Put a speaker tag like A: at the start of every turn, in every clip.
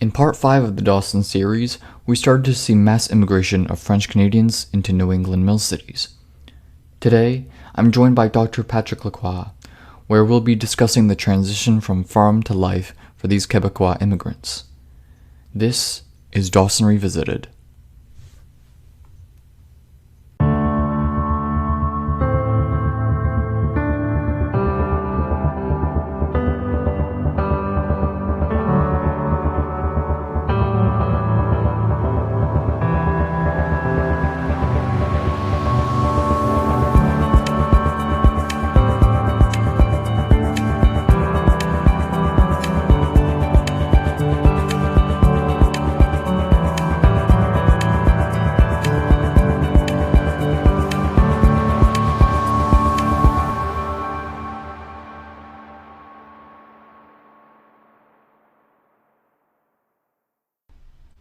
A: In part 5 of the Dawson series, we started to see mass immigration of French Canadians into New England mill cities. Today, I'm joined by Dr. Patrick Lacroix, where we'll be discussing the transition from farm to life for these Quebecois immigrants. This is Dawson Revisited.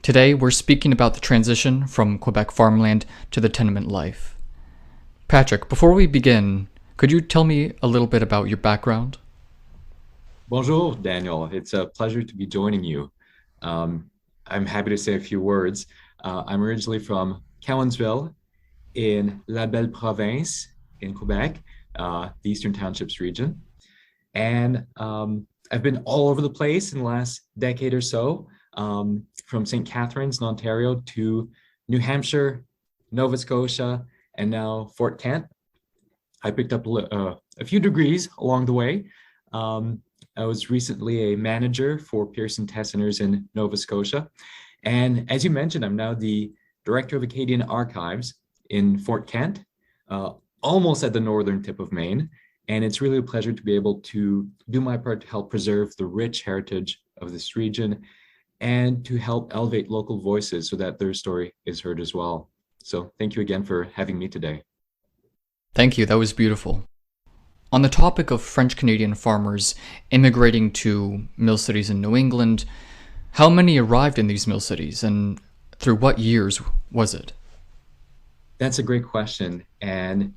A: Today, we're speaking about the transition from Quebec farmland to the tenement life. Patrick, before we begin, could you tell me a little bit about your background?
B: Bonjour, Daniel. It's a pleasure to be joining you. I'm happy to say a few words. I'm originally from Cowansville in La Belle Province in Quebec, the Eastern Townships region. And I've been all over the place in the last decade or so, from St. Catharines in Ontario to New Hampshire, Nova Scotia, and now Fort Kent. I picked up a few degrees along the way. I was recently a manager for Pearson Tessoners in Nova Scotia. And as you mentioned, I'm now the Director of Acadian Archives in Fort Kent, almost at the northern tip of Maine. And it's really a pleasure to be able to do my part to help preserve the rich heritage of this region and to help elevate local voices so that their story is heard as well. So thank you again for having me today.
A: Thank you, that was beautiful. On the topic of French Canadian farmers immigrating to mill cities in New England, how many arrived in these mill cities and through what years was it?
B: That's a great question. And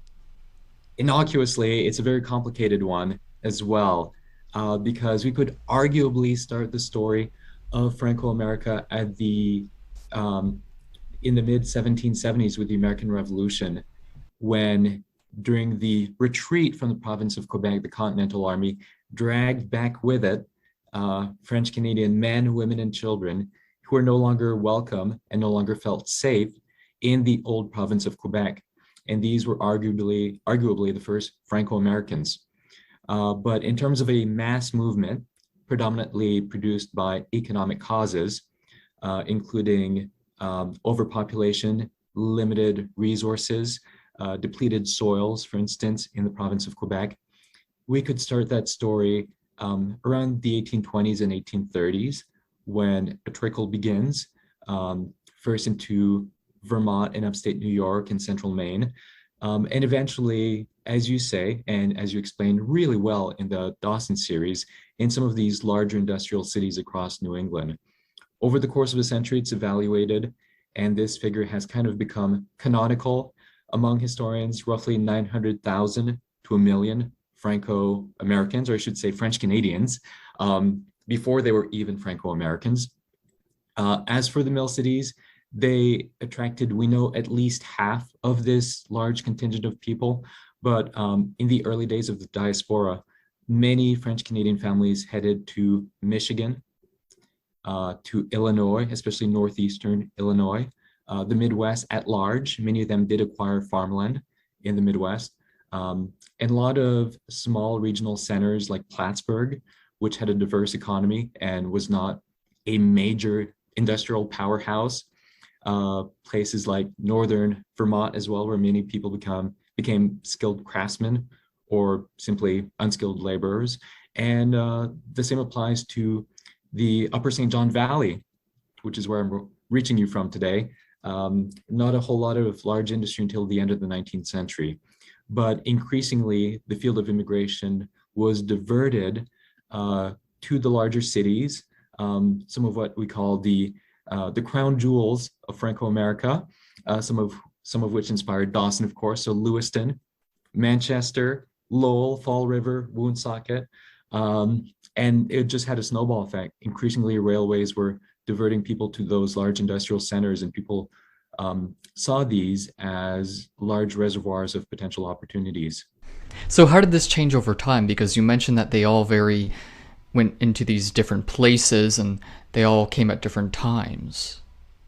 B: innocuously, it's a very complicated one as well, because we could arguably start the story of Franco-America at in the mid 1770s with the American Revolution, when during the retreat from the province of Quebec, the Continental Army dragged back with it French Canadian men, women, and children who were no longer welcome and no longer felt safe in the old province of Quebec. And these were arguably the first Franco-Americans. But in terms of a mass movement, predominantly produced by economic causes, including overpopulation, limited resources, depleted soils, for instance, in the province of Quebec, we could start that story around the 1820s and 1830s, when a trickle begins, first into Vermont and upstate New York and central Maine. And eventually, as you say, and as you explained really well in the Dawson series, in some of these larger industrial cities across New England. Over the course of a century, it's evaluated, and this figure has kind of become canonical among historians, roughly 900,000 to a million Franco-Americans, or I should say French Canadians, before they were even Franco-Americans. As for the mill cities, they attracted, we know, at least half of this large contingent of people. But in the early days of the diaspora, many French Canadian families headed to Michigan, to Illinois, especially northeastern Illinois, the Midwest at large. Many of them did acquire farmland in the Midwest, and a lot of small regional centers like Plattsburgh, which had a diverse economy and was not a major industrial powerhouse. Places like northern Vermont as well, where many people became skilled craftsmen or simply unskilled laborers. And the same applies to the Upper St. John Valley, which is where I'm reaching you from today. Not a whole lot of large industry until the end of the 19th century. But increasingly, the field of immigration was diverted to the larger cities, some of what we call the crown jewels of Franco-America, some of which inspired Dawson, of course. So Lewiston, Manchester, Lowell, Fall River, Woonsocket, and it just had a snowball effect. Increasingly, railways were diverting people to those large industrial centers, and people saw these as large reservoirs of potential opportunities.
A: So how did this change over time? Because you mentioned that they all went into these different places and they all came at different times.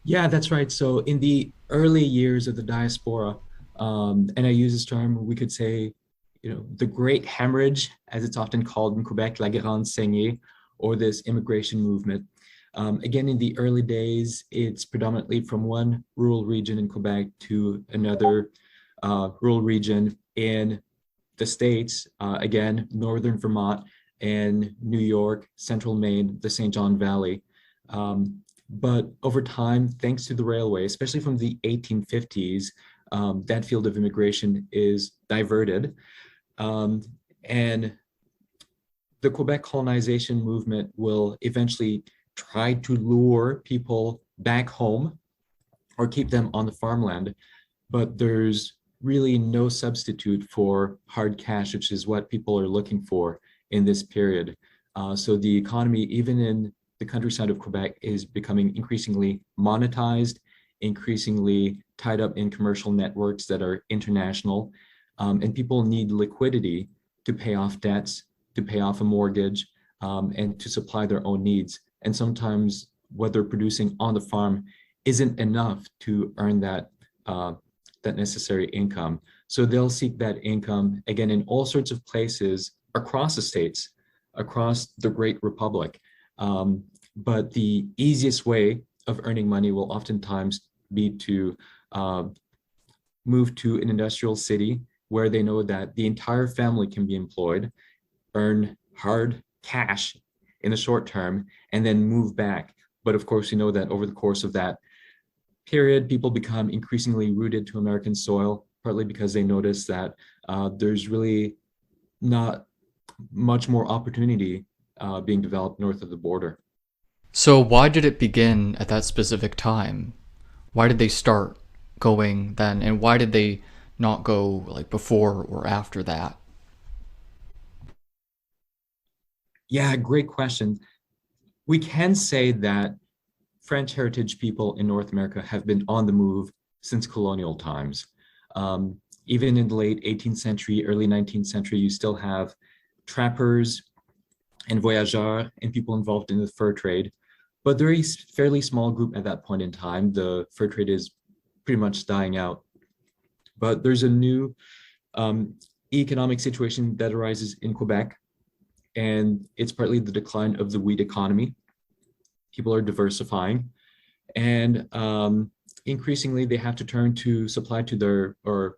B: Yeah, that's right. So in the early years of the diaspora, and I use this term, we could say, the Great Hemorrhage, as it's often called in Quebec, la Grande Saignée, or this immigration movement. Again, in the early days, it's predominantly from one rural region in Quebec to another rural region in the States, again, northern Vermont and New York, central Maine, the St. John Valley. But over time, thanks to the railway, especially from the 1850s, that field of immigration is diverted. And the Quebec colonization movement will eventually try to lure people back home or keep them on the farmland. But there's really no substitute for hard cash, which is what people are looking for in this period. So the economy, even in the countryside of Quebec, is becoming increasingly monetized, increasingly tied up in commercial networks that are international. And people need liquidity to pay off debts, to pay off a mortgage, and to supply their own needs. And sometimes what they're producing on the farm isn't enough to earn that necessary income. So they'll seek that income again in all sorts of places across the states, across the Great Republic. But the easiest way of earning money will oftentimes be to move to an industrial city where they know that the entire family can be employed, earn hard cash in the short term, and then move back. But of course, you know that over the course of that period, people become increasingly rooted to American soil, partly because they notice that there's really not much more opportunity being developed north of the border.
A: So why did it begin at that specific time? Why did they start going then, and why did they not go like before or after that?
B: Yeah, great question. We can say that French heritage people in North America have been on the move since colonial times. Even in the late 18th century, early 19th century, you still have trappers and voyageurs and people involved in the fur trade. But they're a fairly small group at that point in time. The fur trade is pretty much dying out. But there's a new economic situation that arises in Quebec, and it's partly the decline of the wheat economy. People are diversifying, and increasingly they have to turn to supply to their or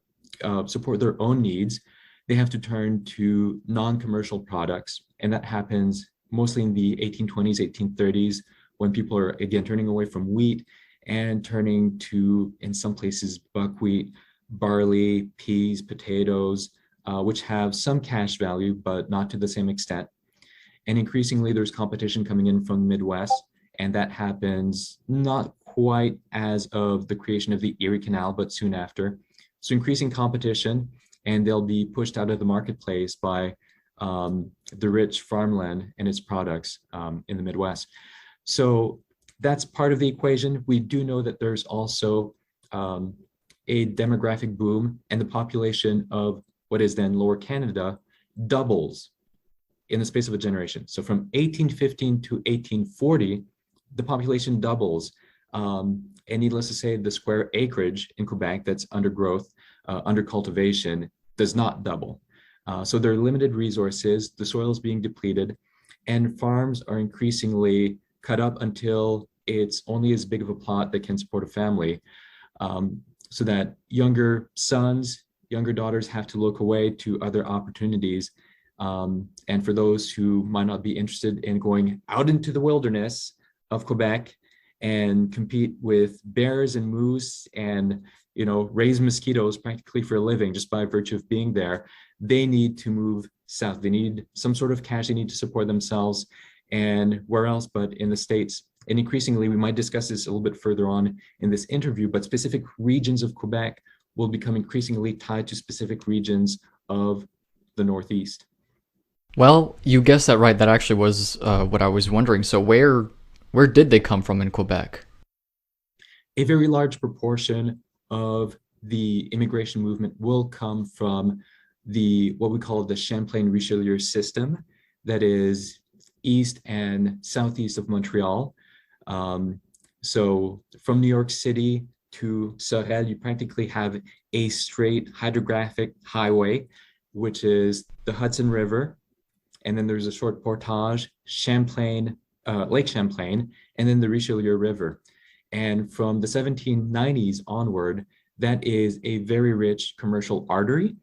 B: support their own needs. They have to turn to non-commercial products, and that happens mostly in the 1820s, 1830s, when people are again turning away from wheat and turning to, in some places, buckwheat, barley, peas, potatoes, which have some cash value, but not to the same extent. And increasingly, there's competition coming in from the Midwest, and that happens not quite as of the creation of the Erie Canal, but soon after. So increasing competition, and they'll be pushed out of the marketplace by the rich farmland and its products in the Midwest. So that's part of the equation. We do know that there's also a demographic boom, and the population of what is then Lower Canada doubles in the space of a generation. So from 1815 to 1840, the population doubles. And needless to say, the square acreage in Quebec that's under growth, under cultivation, does not double. So there are limited resources, the soil is being depleted, and farms are increasingly cut up until it's only as big of a plot that can support a family. So that younger sons, younger daughters have to look away to other opportunities. And for those who might not be interested in going out into the wilderness of Quebec and compete with bears and moose and raise mosquitoes practically for a living just by virtue of being there, they need to move south. They need some sort of cash. They need to support themselves. And where else but in the States? And increasingly, we might discuss this a little bit further on in this interview, but specific regions of Quebec will become increasingly tied to specific regions of the Northeast.
A: Well, you guessed that right. That actually was what I was wondering. So where Where did they come from in Quebec?
B: A very large proportion of the immigration movement will come from the what we call the Champlain Richelieu system, that is east and southeast of Montreal. Um, so from New York City to Sorel, you practically have a straight hydrographic highway, which is the Hudson River, and then there's a short portage, Champlain, Lake Champlain, and then the Richelieu River. And from the 1790s onward, that is a very rich commercial artery.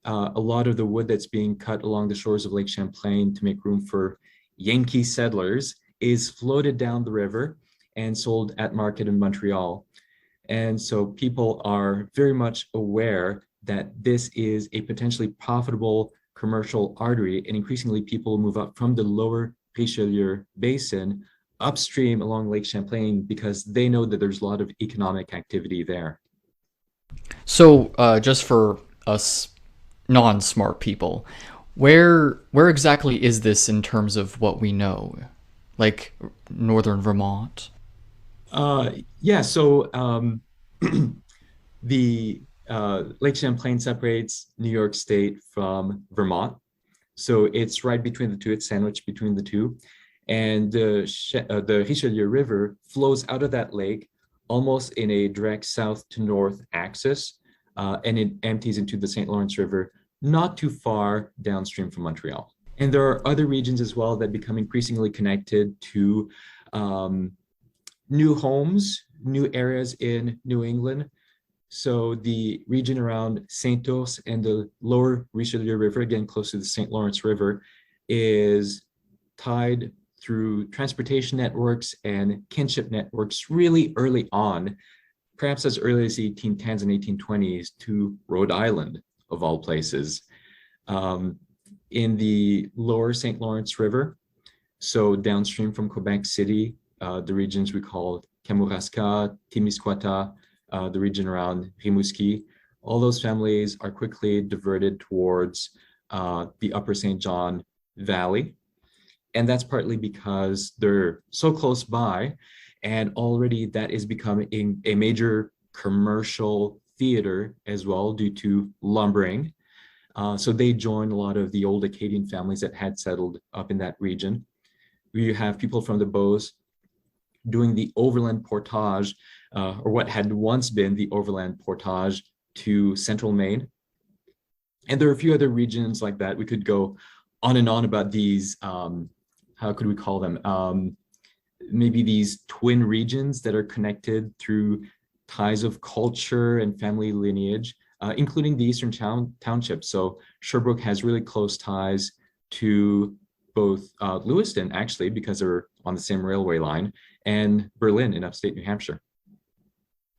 B: A lot of the wood that's being cut along the shores of Lake Champlain to make room for Yankee settlers is floated down the river and sold at market in Montreal. And so people are very much aware that this is a potentially profitable commercial artery, and increasingly people move up from the lower Richelieu Basin upstream along Lake Champlain because they know that there's a lot of economic activity there.
A: So, just for us non-smart people, where exactly is this in terms of what we know? Like northern Vermont?
B: Uh, yeah, so the Lake Champlain separates New York State from Vermont. So it's right between the two, it's sandwiched between the two. And the Richelieu River flows out of that lake almost in a direct south to north axis, and it empties into the St. Lawrence River not too far downstream from Montreal. And there are other regions as well that become increasingly connected to um, new homes, new areas in New England. So the region around Saint Ours and the lower Richelieu River, again close to the St. Lawrence River, is tied through transportation networks and kinship networks really early on, perhaps as early as the 1810s and 1820s, to Rhode Island, of all places. Um, in the lower St. Lawrence River, so downstream from Quebec City, the regions we call Kamouraska, Témiscouata, the region around Rimouski, all those families are quickly diverted towards the Upper St. John Valley. And that's partly because they're so close by, and already that is becoming a major commercial theater as well due to lumbering. So they join a lot of the old Acadian families that had settled up in that region. You have people from the Beauce doing the overland portage, or what had once been the overland portage to central Maine. And there are a few other regions like that. We could go on and on about these, how could we call them? Maybe these twin regions that are connected through ties of culture and family lineage, including the Eastern Township. So Sherbrooke has really close ties to both Lewiston, actually, because they're on the same railway line, and Berlin in upstate New Hampshire.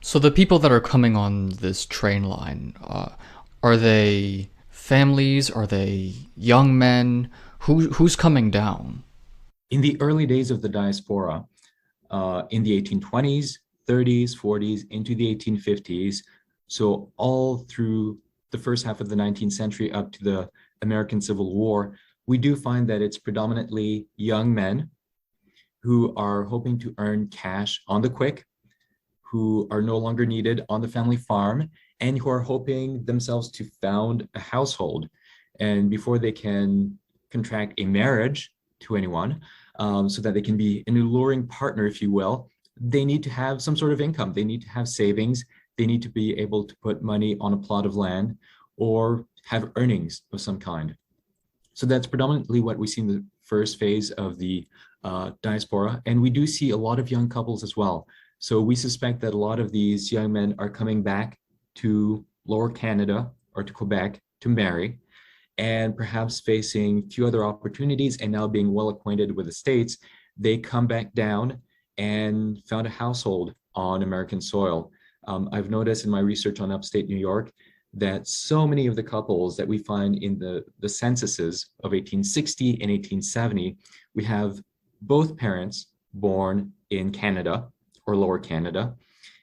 A: So the people that are coming on this train line, are they families? Are they young men? Who's coming down?
B: In the early days of the diaspora, in the 1820s, 30s, 40s, into the 1850s, so all through the first half of the 19th century up to the American Civil War, we do find that it's predominantly young men who are hoping to earn cash on the quick, who are no longer needed on the family farm, and who are hoping themselves to found a household. And before they can contract a marriage to anyone, so that they can be an alluring partner, if you will, they need to have some sort of income. They need to have savings. They need to be able to put money on a plot of land or have earnings of some kind. So that's predominantly what we see in the first phase of the diaspora. And we do see a lot of young couples as well. So we suspect that a lot of these young men are coming back to Lower Canada or to Quebec to marry, and perhaps facing few other opportunities and now being well acquainted with the States, they come back down and found a household on American soil. I've noticed in my research on upstate New York that so many of the couples that we find in the censuses of 1860 and 1870, we have both parents born in Canada or Lower Canada,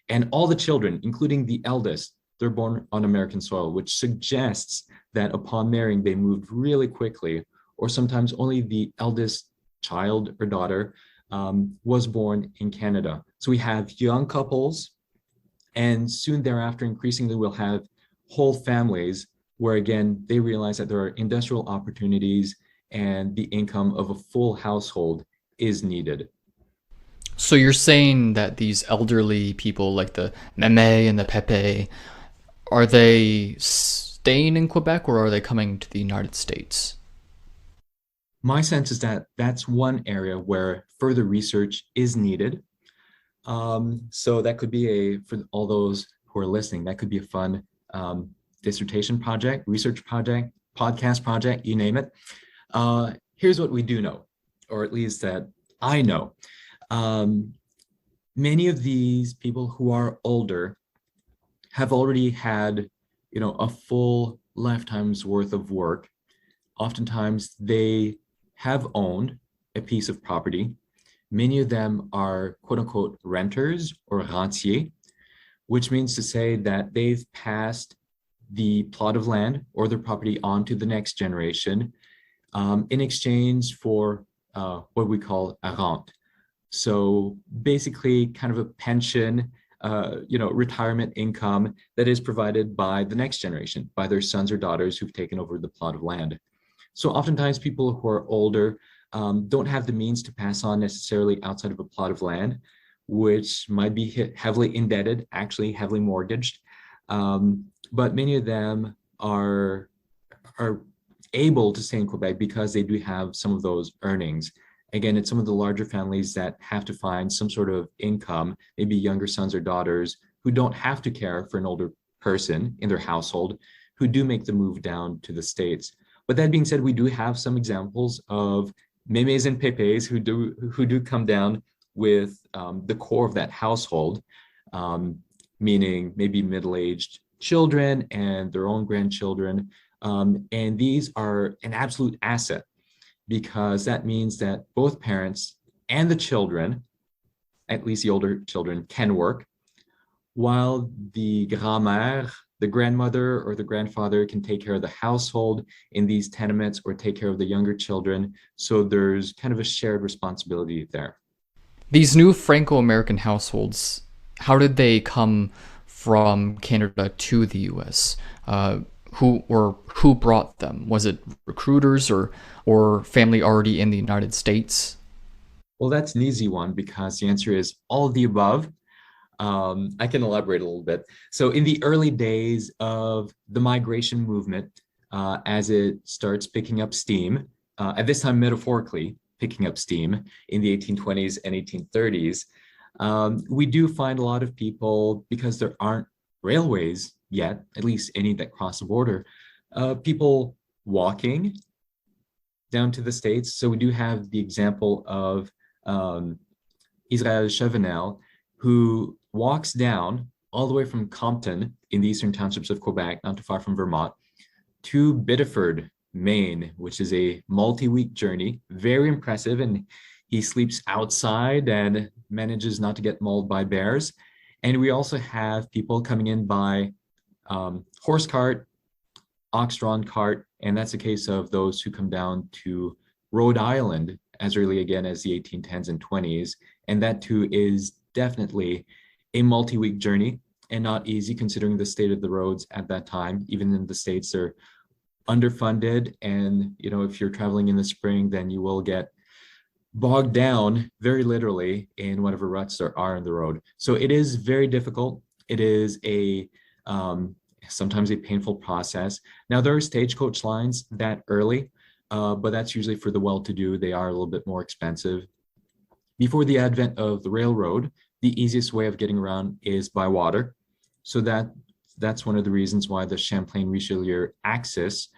B: and all the children, including the eldest, they're born on American soil, which suggests that upon marrying, they moved really quickly, or sometimes only the eldest child or daughter was born in Canada. So we have young couples, and soon thereafter, increasingly, we'll have whole families where, again, they realize that there are industrial opportunities and the income of a full household is needed.
A: So you're saying that these elderly people, like the meme and the pepe, are they staying in Quebec or are they coming to the United States?
B: My sense is that that's one area where further research is needed. So that could be for all those who are listening, that could be a fun dissertation project, research project, podcast project, you name it. Here's what we do know, or at least that I know. Um, Many of these people who are older have already had, a full lifetime's worth of work. Oftentimes they have owned a piece of property. Many of them are quote unquote renters or rentiers, which means to say that they've passed the plot of land or their property on to the next generation in exchange for what we call a rente. So basically kind of a pension, retirement income that is provided by the next generation, by their sons or daughters who've taken over the plot of land. So oftentimes people who are older don't have the means to pass on necessarily outside of a plot of land, which might be heavily indebted, actually heavily mortgaged. But many of them are able to stay in Quebec because they do have some of those earnings. Again, it's some of the larger families that have to find some sort of income, maybe younger sons or daughters who don't have to care for an older person in their household, who do make the move down to the States. But that being said, we do have some examples of memes and pepes who do come down with the core of that household, meaning maybe middle-aged children and their own grandchildren. And these are an absolute asset because that means that both parents and the children, at least the older children, can work, while the grand-mère, the grandmother or the grandfather, can take care of the household in these tenements or take care of the younger children. So there's kind of a shared responsibility there.
A: These new Franco-American households, how did they come from Canada to the U.S.? Who brought them? Was it recruiters or family already in the United States?
B: Well, that's an easy one because the answer is all of the above. I can elaborate a little bit. So in the early days of the migration movement, as it starts picking up steam, at this time metaphorically picking up steam in the 1820s and 1830s, we do find a lot of people, because there aren't railways yet, at least any that cross the border, people walking down to the States. So we do have the example of Israel Chevenel, who walks down all the way from Compton in the eastern townships of Quebec, not too far from Vermont, to Biddeford, Maine, which is a multi-week journey, very impressive. And he sleeps outside and manages not to get mauled by bears. And we also have people coming in by horse cart, ox-drawn cart, and that's the case of those who come down to Rhode Island as early again as the 1810s and 20s. And that too is definitely a multi-week journey and not easy considering the state of the roads at that time. Even in the States, they're underfunded. And, if you're traveling in the spring, then you will get bogged down very literally in whatever ruts there are in the road. So it is very difficult. It is sometimes a painful process. Now, there are stagecoach lines that early, but that's usually for the well-to-do. They are a little bit more expensive. Before the advent of the railroad, the easiest way of getting around is by water. So that's one of the reasons why the Champlain-Richelieu axis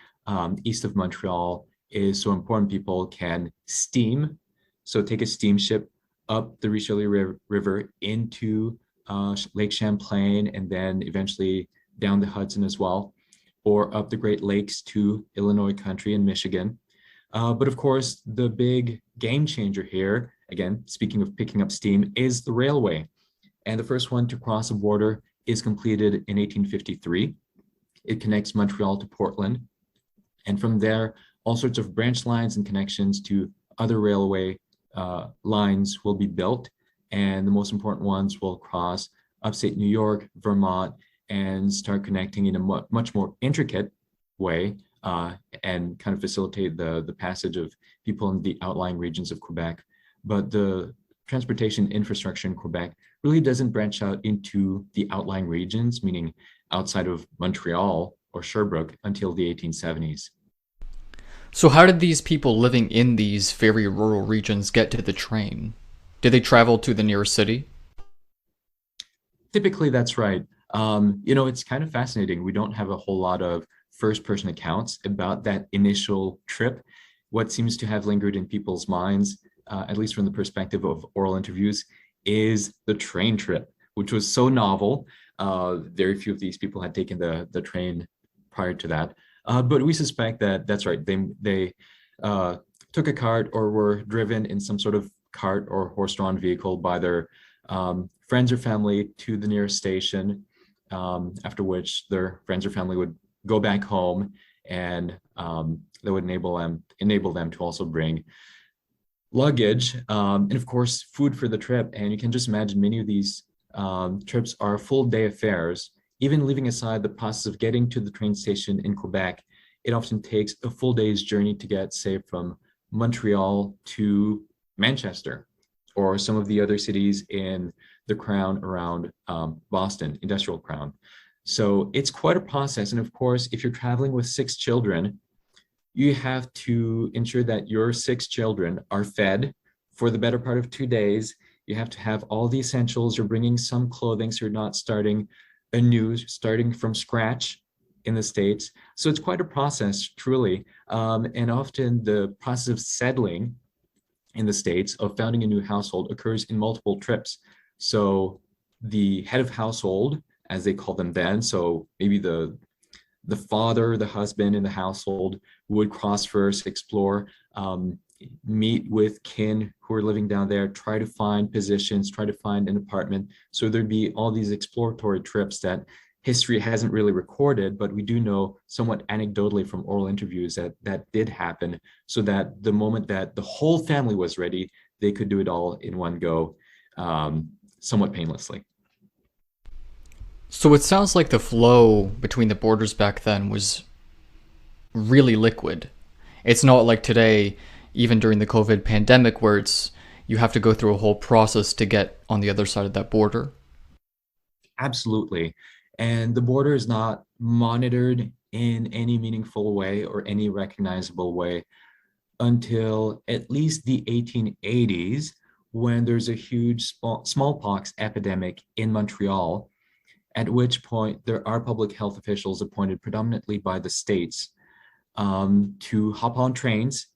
B: east of Montreal is so important. People can steam, so take a steamship up the Richelieu River into Lake Champlain and then eventually down the Hudson as well, or up the Great Lakes to Illinois country and Michigan. But of course, the big game changer here, again, speaking of picking up steam, is the railway. And the first one to cross a border is completed in 1853. It connects Montreal to Portland. And from there, all sorts of branch lines and connections to other railway lines will be built, and the most important ones will cross upstate New York, Vermont, and start connecting in a much more intricate way, and kind of facilitate the passage of people in the outlying regions of Quebec. But the transportation infrastructure in Quebec really doesn't branch out into the outlying regions, meaning outside of Montreal or Sherbrooke, until the 1870s.
A: So, how did these people living in these very rural regions get to the train? Did they travel to the nearest city?
B: Typically, that's right. It's kind of fascinating. We don't have a whole lot of first person accounts about that initial trip. What seems to have lingered in people's minds, at least from the perspective of oral interviews, is the train trip, which was so novel. Very few of these people had taken the train prior to that. But we suspect that that's right. They took a cart or were driven in some sort of cart or horse-drawn vehicle by their friends or family to the nearest station, after which their friends or family would go back home, and that would enable them to also bring luggage, and of course food for the trip. And you can just imagine many of these trips are full day affairs. Even leaving aside the process of getting to the train station in Quebec, it often takes a full day's journey to get, say, from Montreal to Manchester or some of the other cities in the crown around Boston, industrial crown. So it's quite a process. And of course, if you're traveling with 6 children, you have to ensure that your 6 children are fed for the better part of 2 days. You have to have all the essentials. You're bringing some clothing, so you're not starting from scratch in the States. So it's quite a process, truly. And often the process of settling in the States, of founding a new household, occurs in multiple trips. So the head of household, as they call them then, so maybe the father, the husband in the household, would cross first, explore, meet with kin who are living down there, try to find positions, try to find an apartment. So there'd be all these exploratory trips that history hasn't really recorded, but we do know somewhat anecdotally from oral interviews that did happen, so that the moment that the whole family was ready, they could do it all in one go, somewhat painlessly.
A: So, it sounds like the flow between the borders back then was really liquid. It's not like today, even during the COVID pandemic, where you have to go through a whole process to get on the other side of that border.
B: Absolutely. And the border is not monitored in any meaningful way or any recognizable way until at least the 1880s, when there's a huge smallpox epidemic in Montreal, at which point there are public health officials appointed predominantly by the states, to hop on trains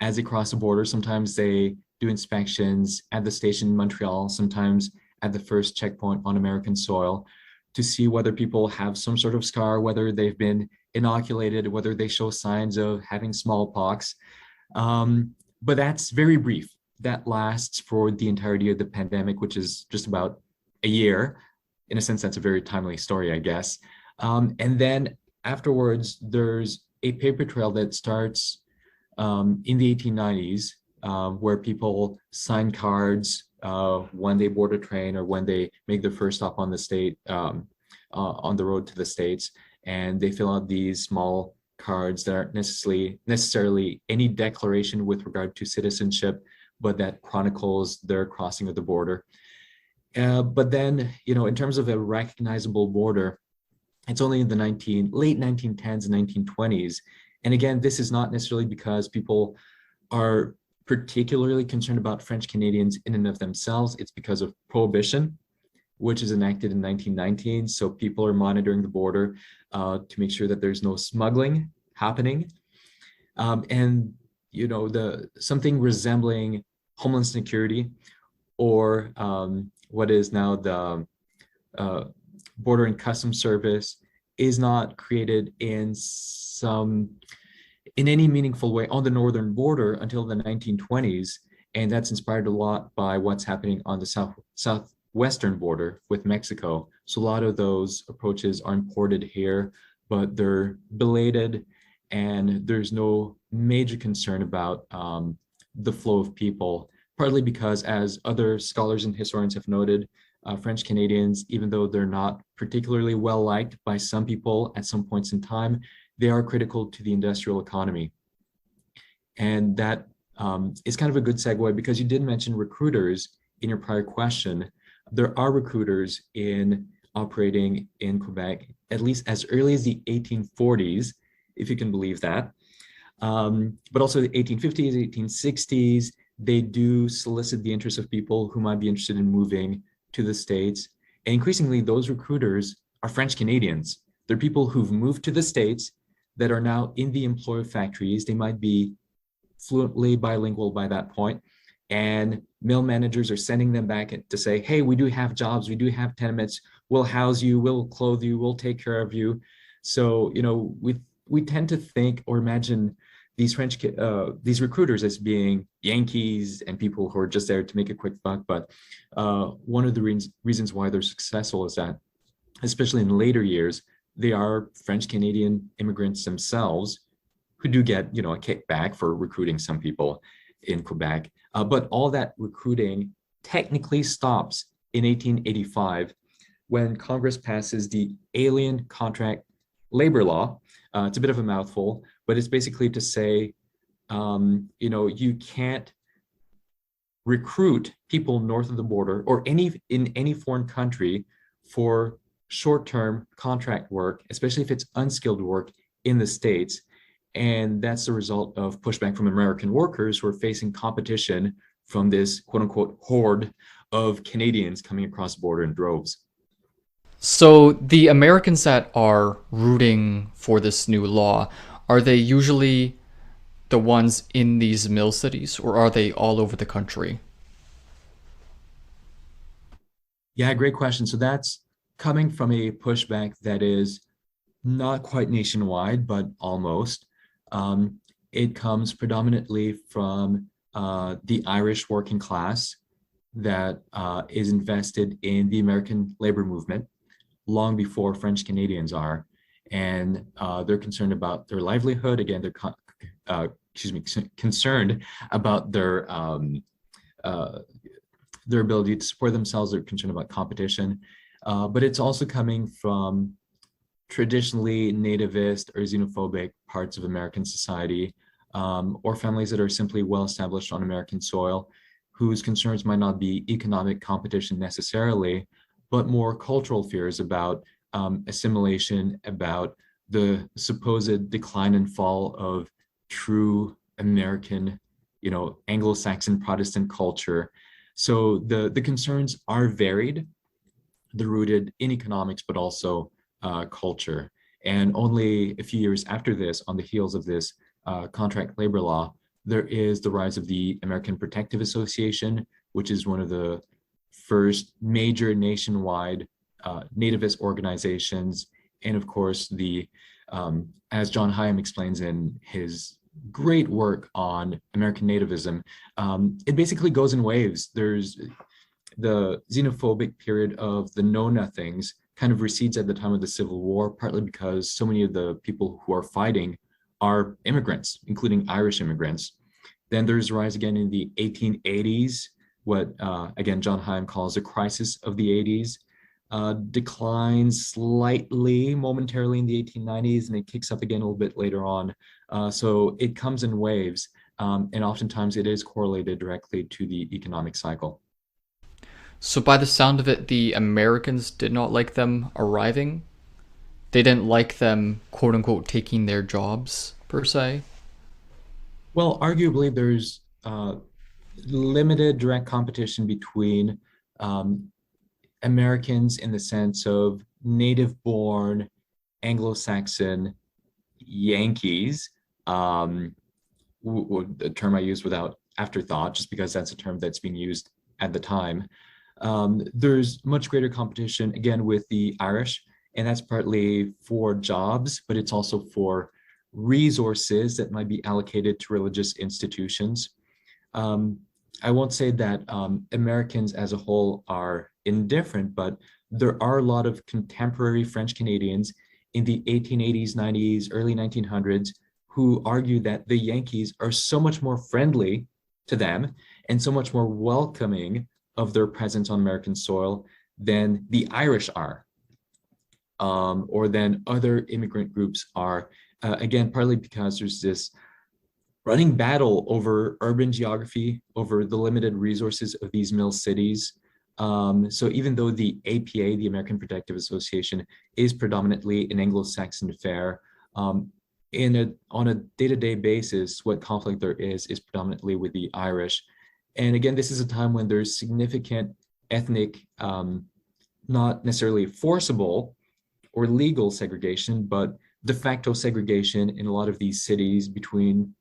B: as they cross the border. Sometimes they do inspections at the station in Montreal, sometimes at the first checkpoint on American soil, to see whether people have some sort of scar, whether they've been inoculated, whether they show signs of having smallpox. But that's very brief. That lasts for the entirety of the pandemic, which is just about a year. In a sense, that's a very timely story, I guess. And then afterwards, there's a paper trail that starts in the 1890s, where people sign cards when they board a train or when they make their first stop on on the road to the States, and they fill out these small cards that aren't necessarily any declaration with regard to citizenship, but that chronicles their crossing of the border. But then, in terms of a recognizable border, it's only in the late 1910s and 1920s. And again, this is not necessarily because people are particularly concerned about French Canadians in and of themselves. It's because of Prohibition, which is enacted in 1919. So people are monitoring the border to make sure that there's no smuggling happening. And something resembling Homeland Security, or what is now the Border and Customs Service, is not created in any meaningful way on the northern border until the 1920s. And that's inspired a lot by what's happening on the southwestern border with Mexico. So a lot of those approaches are imported here, but they're belated, and there's no major concern about the flow of people partly because, as other scholars and historians have noted, French Canadians, even though they're not particularly well liked by some people at some points in time, they are critical to the industrial economy. And that is kind of a good segue, because you did mention recruiters in your prior question. There are recruiters operating in Quebec, at least as early as the 1840s, if you can believe that. But also the 1850s, 1860s, they do solicit the interest of people who might be interested in moving to the States. And increasingly, those recruiters are French Canadians. They're people who've moved to the States that are now in the employer factories. They might be fluently bilingual by that point, and mill managers are sending them back to say, hey, we do have jobs, we do have tenements, we'll house you, we'll clothe you, we'll take care of you. So, we tend to think or imagine these these recruiters as being Yankees and people who are just there to make a quick buck. But one of the reasons why they're successful is that, especially in later years, they are French Canadian immigrants themselves who do get, a kickback for recruiting some people in Quebec. But all that recruiting technically stops in 1885 when Congress passes the Alien Contract Labor Law. It's a bit of a mouthful, but it's basically to say, you can't recruit people north of the border or in any foreign country for short-term contract work, especially if it's unskilled work in the States. And that's the result of pushback from American workers who are facing competition from this quote unquote horde of Canadians coming across the border in droves.
A: So the Americans that are rooting for this new law, are they usually the ones in these mill cities, or are they all over the country?
B: Yeah, great question. So that's coming from a pushback that is not quite nationwide, but almost. It comes predominantly from the Irish working class that is invested in the American labor movement long before French Canadians are. And they're concerned about their livelihood. Again, they're concerned about their ability to support themselves. They're concerned about competition. But it's also coming from traditionally nativist or xenophobic parts of American society, or families that are simply well established on American soil, whose concerns might not be economic competition necessarily, but more cultural fears about assimilation, about the supposed decline and fall of true American, Anglo-Saxon Protestant culture. So the concerns are varied. They're rooted in economics, but also culture. And only a few years after this, on the heels of this contract labor law, there is the rise of the American Protective Association, which is one of the first major nationwide nativist organizations. And of course, as John Hyam explains in his great work on American nativism, it basically goes in waves. There's the xenophobic period of the know-nothings kind of recedes at the time of the Civil War, partly because so many of the people who are fighting are immigrants, including Irish immigrants. Then there's a rise again in the 1880s, what again John Hyam calls a crisis of the 80s, declines slightly momentarily in the 1890s, and it kicks up again a little bit later on. So it comes in waves, and oftentimes it is correlated directly to the economic cycle.
A: So by the sound of it, the Americans did not like them arriving. They didn't like them, quote unquote, taking their jobs, per se.
B: Well, arguably, there's limited direct competition between Americans in the sense of native-born Anglo-Saxon Yankees, the term I use without afterthought, just because that's a term that's being used at the time. There's much greater competition, again, with the Irish, and that's partly for jobs, but it's also for resources that might be allocated to religious institutions. I won't say that Americans as a whole are indifferent, but there are a lot of contemporary French Canadians in the 1880s, 90s, early 1900s who argue that the Yankees are so much more friendly to them and so much more welcoming of their presence on American soil than the Irish are, or than other immigrant groups are. Again, partly because there's this running battle over urban geography, over the limited resources of these mill cities. So even though the APA, the American Protective Association, is predominantly an Anglo-Saxon affair, on a day-to-day basis, what conflict there is predominantly with the Irish. And again, this is a time when there's significant ethnic, not necessarily forcible or legal segregation, but de facto segregation in a lot of these cities between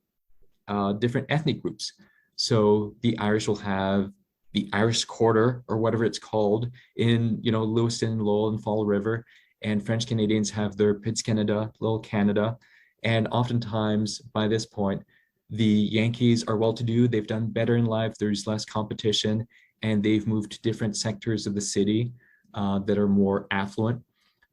B: different ethnic groups. So the Irish will have the Irish Quarter, or whatever it's called, in Lewiston, Lowell, and Fall River, and French Canadians have their Petits Canada, Little Canada, and oftentimes by this point, the Yankees are well-to-do. They've done better in life. There's less competition, and they've moved to different sectors of the city that are more affluent.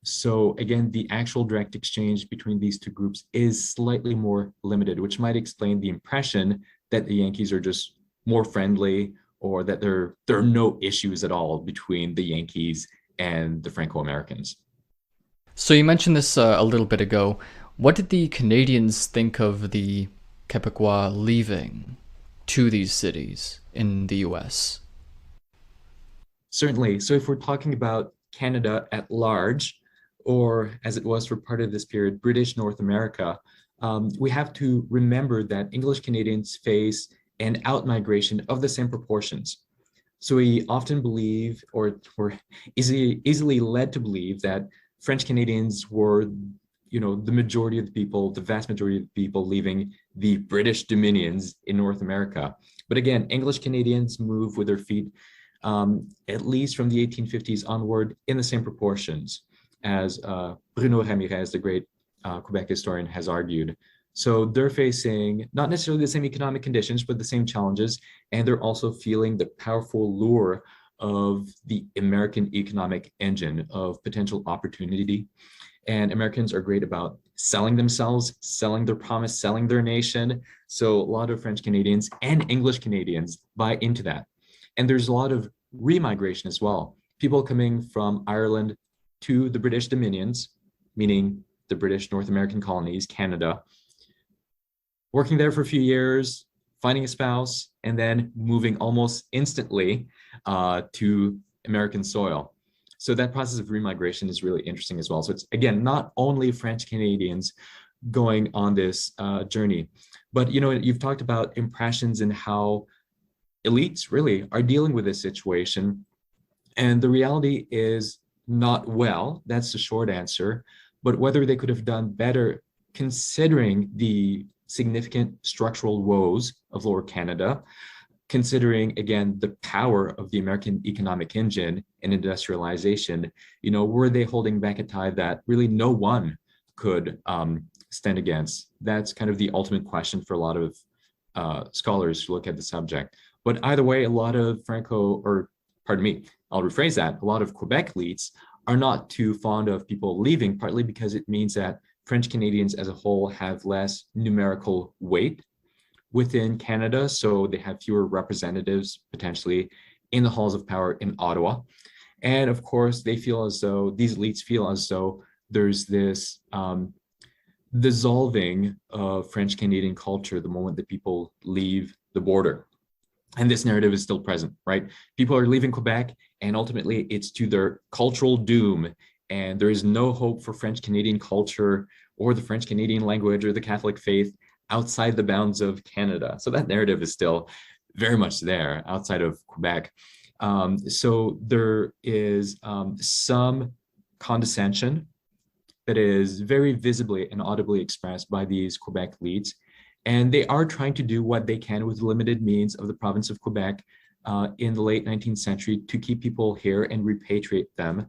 B: So again, the actual direct exchange between these two groups is slightly more limited, which might explain the impression that the Yankees are just more friendly, or that there are no issues at all between the Yankees and the Franco-Americans.
A: So you mentioned this a little bit ago. What did the Canadians think of the Quebecois leaving to these cities in the US?
B: Certainly. So if we're talking about Canada at large, or as it was for part of this period, British North America, we have to remember that English Canadians face an outmigration of the same proportions. So we often believe, or were easily led to believe, that French Canadians were, the majority of the people, the vast majority of the people leaving the British dominions in North America. But again, English Canadians move with their feet, at least from the 1850s onward, in the same proportions, as Bruno Ramirez, the great Quebec historian, has argued. So they're facing not necessarily the same economic conditions, but the same challenges. And they're also feeling the powerful lure of the American economic engine of potential opportunity. And Americans are great about selling themselves, selling their promise, selling their nation. So a lot of French Canadians and English Canadians buy into that. And there's a lot of remigration as well. People coming from Ireland to the British dominions, meaning the British North American colonies, Canada, working there for a few years, finding a spouse, and then moving almost instantly to American soil. So that process of remigration is really interesting as well. So it's, again, not only French Canadians going on this journey, but you've talked about impressions and how elites really are dealing with this situation. And the reality is not well. That's the short answer. But whether they could have done better, considering the significant structural woes of Lower Canada, considering, again, the power of the American economic engine and industrialization, were they holding back a tide that really no one could stand against? That's kind of the ultimate question for a lot of scholars who look at the subject. But either way, a lot of I'll rephrase that, a lot of Quebec elites are not too fond of people leaving, partly because it means that French Canadians as a whole have less numerical weight within Canada, so they have fewer representatives potentially in the halls of power in Ottawa. And of course, these elites feel as though there's this dissolving of French Canadian culture the moment that people leave the border. And this narrative is still present, right? People are leaving Quebec, and ultimately it's to their cultural doom. And there is no hope for French Canadian culture or the French Canadian language or the Catholic faith outside the bounds of Canada. So that narrative is still very much there outside of Quebec. So there is some condescension that is very visibly and audibly expressed by these Quebec elites. And they are trying to do what they can with the limited means of the province of Quebec in the late 19th century to keep people here and repatriate them.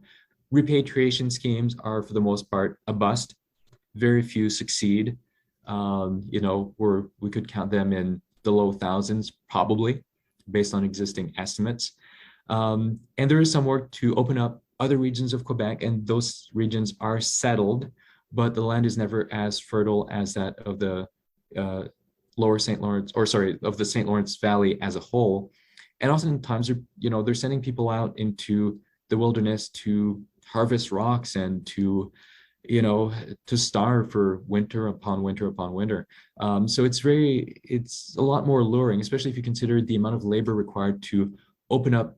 B: Repatriation schemes are, for the most part, a bust. Very few succeed. We could count them in the low thousands, probably, based on existing estimates. And there is some work to open up other regions of Quebec, and those regions are settled, but the land is never as fertile as that of the lower St. Lawrence, or sorry, of the St. Lawrence Valley as a whole. And oftentimes they're sending people out into the wilderness to harvest rocks and you know, to starve for winter upon winter upon winter. So it's a lot more alluring, especially if you consider the amount of labor required to open up,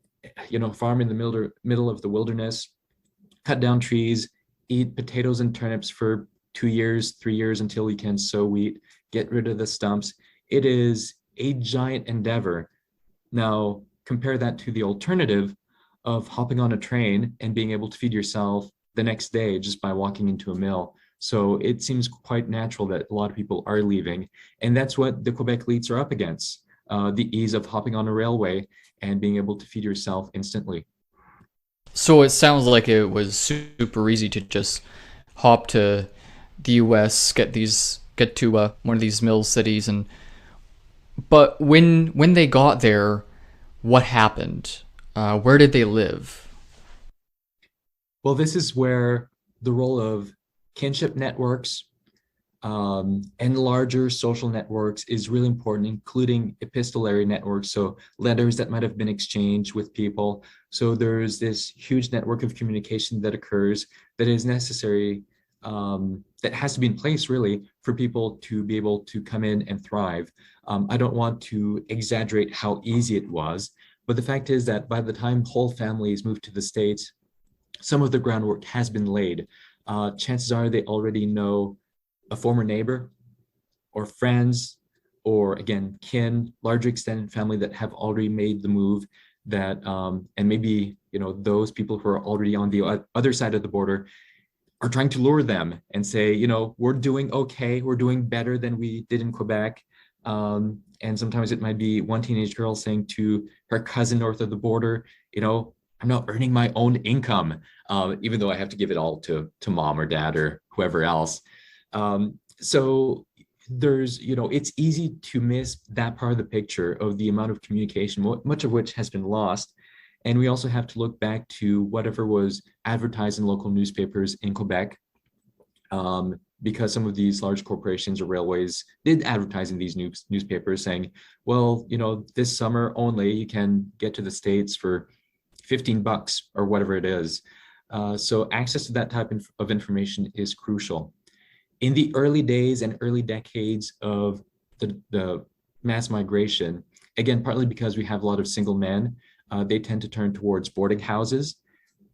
B: farm in the middle of the wilderness, cut down trees, eat potatoes and turnips for 2 years, 3 years until you can sow wheat, get rid of the stumps. It is a giant endeavor. Now, compare that to the alternative of hopping on a train and being able to feed yourself the next day just by walking into a mill. So it seems quite natural that a lot of people are leaving. And that's what the Quebec elites are up against, the ease of hopping on a railway and being able to feed yourself instantly.
A: So it sounds like it was super easy to just hop to the U.S., get to one of these mill cities, and but when they got there, what happened? Where did they live?
B: Well, this is where the role of kinship networks and larger social networks is really important, including epistolary networks, so letters that might have been exchanged with people. So there's this huge network of communication that occurs that is necessary, that has to be in place really for people to be able to come in and thrive. I don't want to exaggerate how easy it was, but the fact is that by the time whole families moved to the States, some of the groundwork has been laid. Chances are they already know a former neighbor or friends, or again, kin, larger extended family that have already made the move, that and maybe those people who are already on the other side of the border are trying to lure them and say, we're doing okay, we're doing better than we did in Quebec. And sometimes it might be one teenage girl saying to her cousin north of the border, I'm not earning my own income, even though I have to give it all to mom or dad or whoever else. So it's easy to miss that part of the picture of the amount of communication, much of which has been lost. And we also have to look back to whatever was advertised in local newspapers in Quebec, because some of these large corporations or railways did advertise in these newspapers saying, well, this summer only you can get to the States for $15 or whatever it is. So access to that type of information is crucial. In the early days and early decades of the mass migration, again, partly because we have a lot of single men, they tend to turn towards boarding houses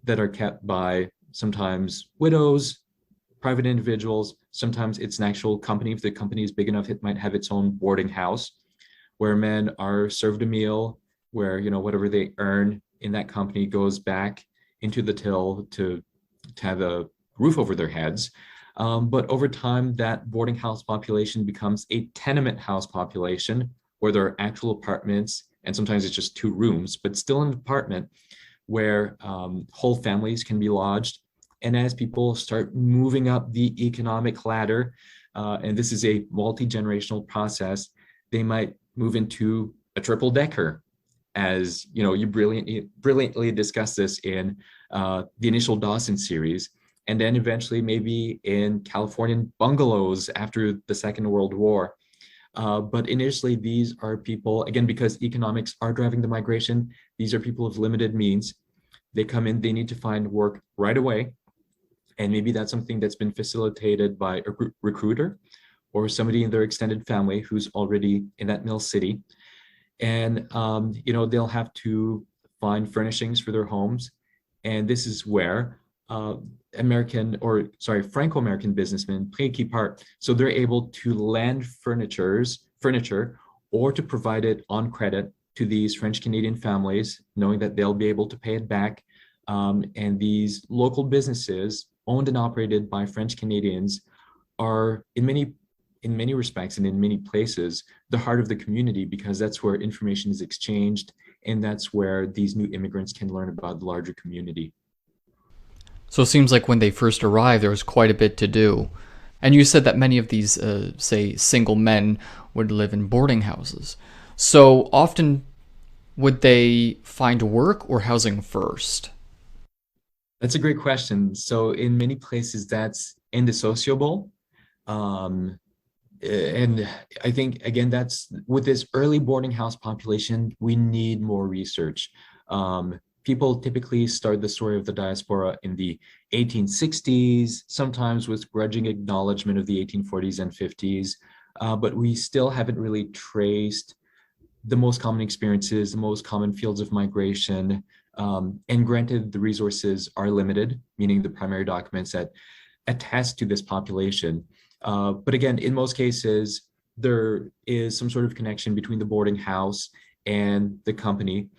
B: that are kept by sometimes widows, private individuals. Sometimes it's an actual company. If the company is big enough, it might have its own boarding house where men are served a meal, where whatever they earn in that company goes back into the till to have a roof over their heads. But over time, that boarding house population becomes a tenement house population where there are actual apartments, and sometimes it's just 2 rooms, but still an apartment where whole families can be lodged. And as people start moving up the economic ladder, and this is a multi-generational process, they might move into a triple decker, as you brilliantly discussed this in the initial Dawson series, and then eventually maybe in Californian bungalows after the Second World War. But initially, these are people, again, because economics are driving the migration, these are people of limited means. They come in, they need to find work right away. And maybe that's something that's been facilitated by a recruiter or somebody in their extended family who's already in that mill city. And they'll have to find furnishings for their homes. And this is where Franco-American businessmen play a key part. So they're able to lend furniture or to provide it on credit to these French Canadian families, knowing that they'll be able to pay it back. And these local businesses owned and operated by French Canadians are in many respects and in many places the heart of the community, because that's where information is exchanged, and that's where these new immigrants can learn about the larger community.
A: So it seems like when they first arrived, there was quite a bit to do. And you said that many of these, say, single men would live in boarding houses. So often, would they find work or housing first?
B: That's a great question. So in many places, that's indissociable. Um, And I think, again, that's with this early boarding house population, we need more research. People typically start the story of the diaspora in the 1860s, sometimes with grudging acknowledgement of the 1840s and 50s, but we still haven't really traced the most common experiences, the most common fields of migration. And granted, the resources are limited, meaning the primary documents that attest to this population. But again, in most cases, there is some sort of connection between the boarding house and the company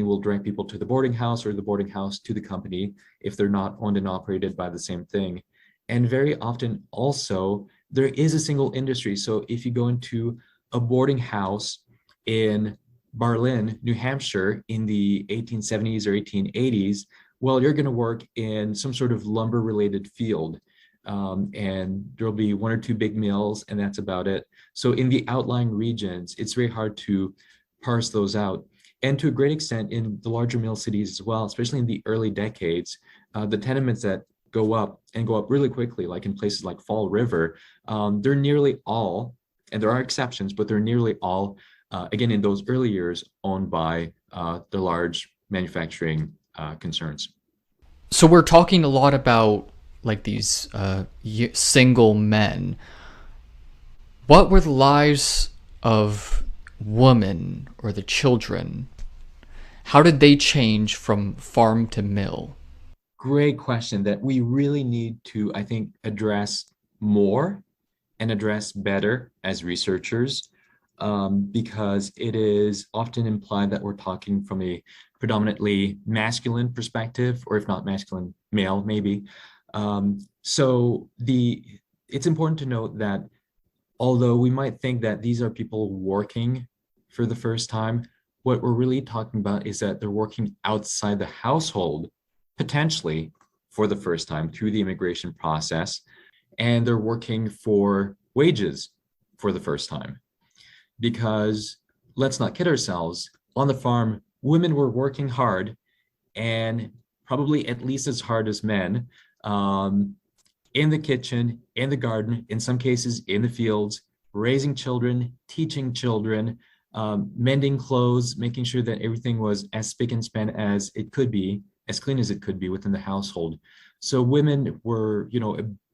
B: will direct people to the boarding house or the boarding house to the company if they're not owned and operated by the same thing. And very often also, there is a single industry. So if you go into a boarding house in Berlin, New Hampshire in the 1870s or 1880s, well, you're going to work in some sort of lumber related field. And there'll be one or two big mills, and that's about it. So in the outlying regions, it's very hard to parse those out. And to a great extent in the larger mill cities as well, especially in the early decades, the tenements that go up really quickly, like in places like Fall River, they're nearly all, and there are exceptions, but they're nearly all, again, in those early years, owned by the large manufacturing concerns.
A: So we're talking a lot about like these single men. What were the lives of women or the children? How did they change from farm to mill?
B: Great question that we really need to, I think, address more and address better as researchers, because it is often implied that we're talking from a predominantly masculine perspective, or if not masculine, male, maybe. So it's important to note that although we might think that these are people working for the first time, what we're really talking about is that they're working outside the household, potentially for the first time through the immigration process, and they're working for wages for the first time. Because let's not kid ourselves, on the farm, women were working hard and probably at least as hard as men, in the kitchen, in the garden, in some cases in the fields, raising children, teaching children, mending clothes, making sure that everything was as spick and span as it could be, as clean as it could be within the household. So women were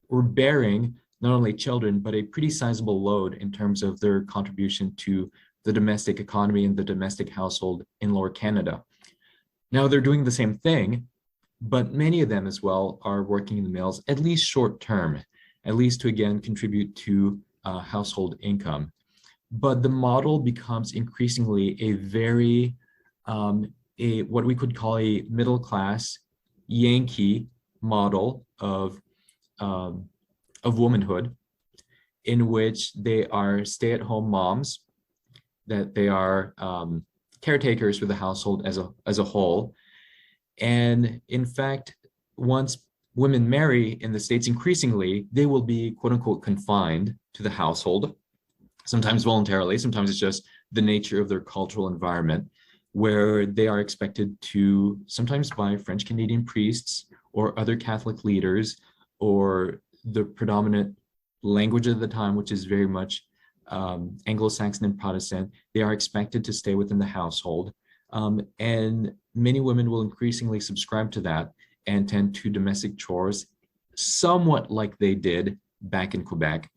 B: bearing not only children, but a pretty sizable load in terms of their contribution to the domestic economy and the domestic household in Lower Canada. Now they're doing the same thing, but many of them as well are working in the mills, at least short term, at least to again contribute to household income. But the model becomes increasingly a very, what we could call a middle class Yankee model of womanhood, in which they are stay-at-home moms, that they are caretakers for the household as a whole. And in fact, once women marry in the States, increasingly, they will be quote unquote confined to the household, sometimes voluntarily, sometimes it's just the nature of their cultural environment, where they are expected to, sometimes by French Canadian priests or other Catholic leaders, or the predominant language of the time, which is very much Anglo-Saxon and Protestant, they are expected to stay within the household. And many women will increasingly subscribe to that and tend to domestic chores, somewhat like they did back in Quebec.